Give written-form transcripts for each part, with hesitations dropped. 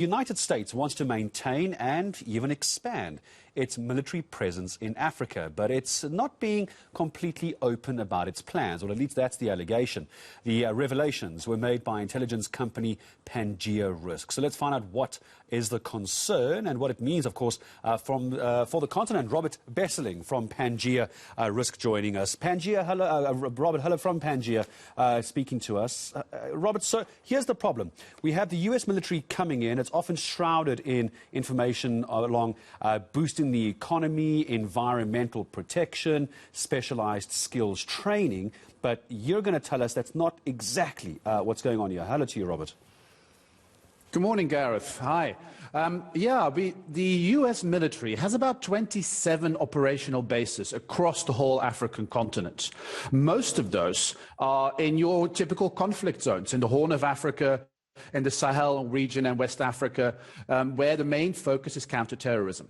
United States wants to maintain and even expand its military presence in Africa, but it's not being completely open about its plans, or at least that's the allegation. The revelations were made by intelligence company Pangea-Risk. So let's find out what is the concern and what it means, of course, for the continent. Robert Besseling from Pangea-Risk joining us. Robert, hello from Pangea, speaking to us. Robert, so here's the problem. We have the U.S. military coming in. It's often shrouded in information along boosting the economy, environmental protection, specialized skills training. But you're going to tell us that's not exactly what's going on here. Hello to you, Robert. Good morning, Gareth. Hi. The U.S. military has about 27 operational bases across the whole African continent. Most of those are in your typical conflict zones, in the Horn of Africa, in the Sahel region and West Africa, where the main focus is counterterrorism.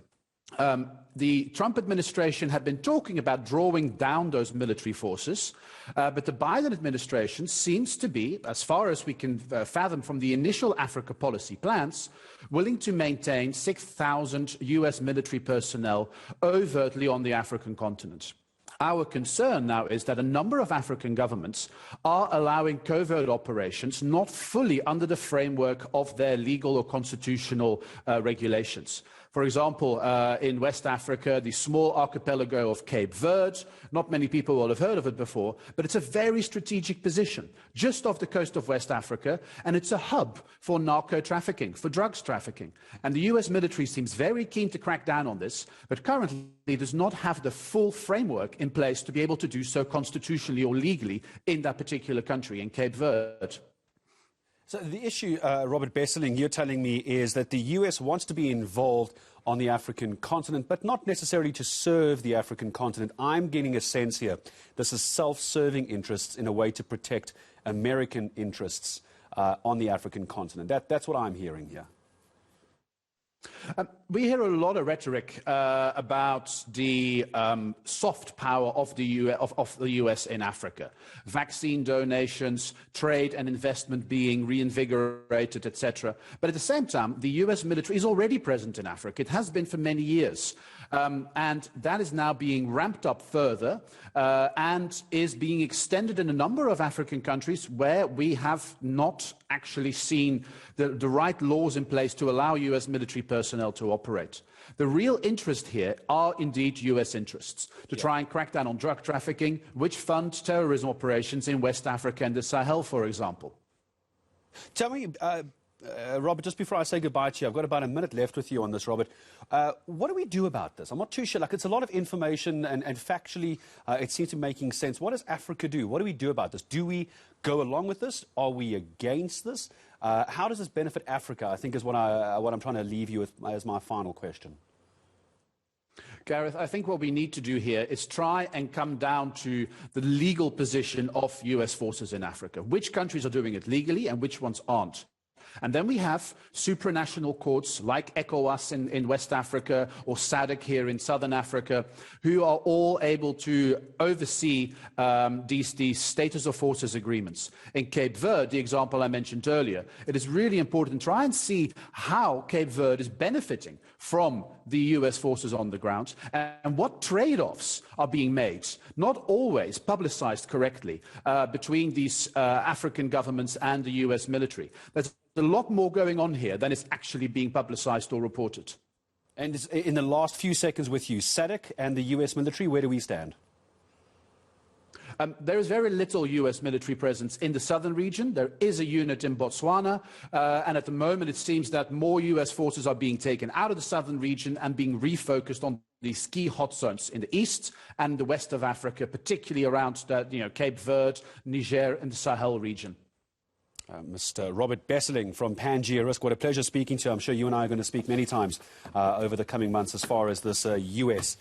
The Trump administration had been talking about drawing down those military forces, but the Biden administration seems to be, as far as we can fathom from the initial Africa policy plans, willing to maintain 6,000 U.S. military personnel overtly on the African continent. Our concern now is that a number of African governments are allowing covert operations not fully under the framework of their legal or constitutional regulations. For example, in West Africa, the small archipelago of Cape Verde, not many people will have heard of it before, but it's a very strategic position just off the coast of West Africa, and it's a hub for narco trafficking, for drugs trafficking. And the US military seems very keen to crack down on this, but currently does not have the full framework in place to be able to do so constitutionally or legally in that particular country, in Cape Verde. So the issue, Robert Besseling, you're telling me, is that the U.S. wants to be involved on the African continent, but not necessarily to serve the African continent. I'm getting a sense here this is self-serving interests in a way to protect American interests on the African continent. That's what I'm hearing here. We hear a lot of rhetoric about the soft power of the US in Africa. Vaccine donations, trade and investment being reinvigorated, etc. But at the same time, the US military is already present in Africa. It has been for many years. And that is now being ramped up further and is being extended in a number of African countries where we have not actually seen the right laws in place to allow US military personnel to operate. The real interest here are indeed US interests to try and crack down on drug trafficking, which fund terrorism operations in West Africa and the Sahel, for example. Tell me, Robert, just before I say goodbye to you, I've got about a minute left with you on this, Robert. What do we do about this? I'm not too sure. Like, it's a lot of information, and factually, it seems to be making sense. What does Africa do? What do we do about this? Do we go along with this? Are we against this? How does this benefit Africa, I think, is what I'm trying to leave you with as my final question. Gareth, I think what we need to do here is try and come down to the legal position of US forces in Africa. Which countries are doing it legally and which ones aren't? And then we have supranational courts like ECOWAS in West Africa or SADC here in Southern Africa, who are all able to oversee these status of forces agreements. In Cape Verde, the example I mentioned earlier, it is really important to try and see how Cape Verde is benefiting from the US forces on the ground and what trade-offs are being made, not always publicized correctly, between these African governments and the US military. There's a lot more going on here than is actually being publicized or reported. And in the last few seconds with you, SADC and the US military, where do we stand? There is very little US military presence in the southern region. There is a unit in Botswana, and at the moment it seems that more US forces are being taken out of the southern region and being refocused on these key hot zones in the east and the west of Africa, particularly around Cape Verde, Niger, and the Sahel region. Mr. Robert Besseling from Pangea-Risk, what a pleasure speaking to you. I'm sure you and I are going to speak many times over the coming months as far as this US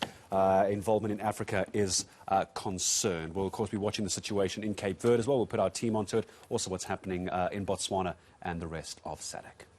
involvement in Africa is concerned. We'll, of course, be watching the situation in Cape Verde as well. We'll put our team onto it. Also what's happening in Botswana and the rest of SADC.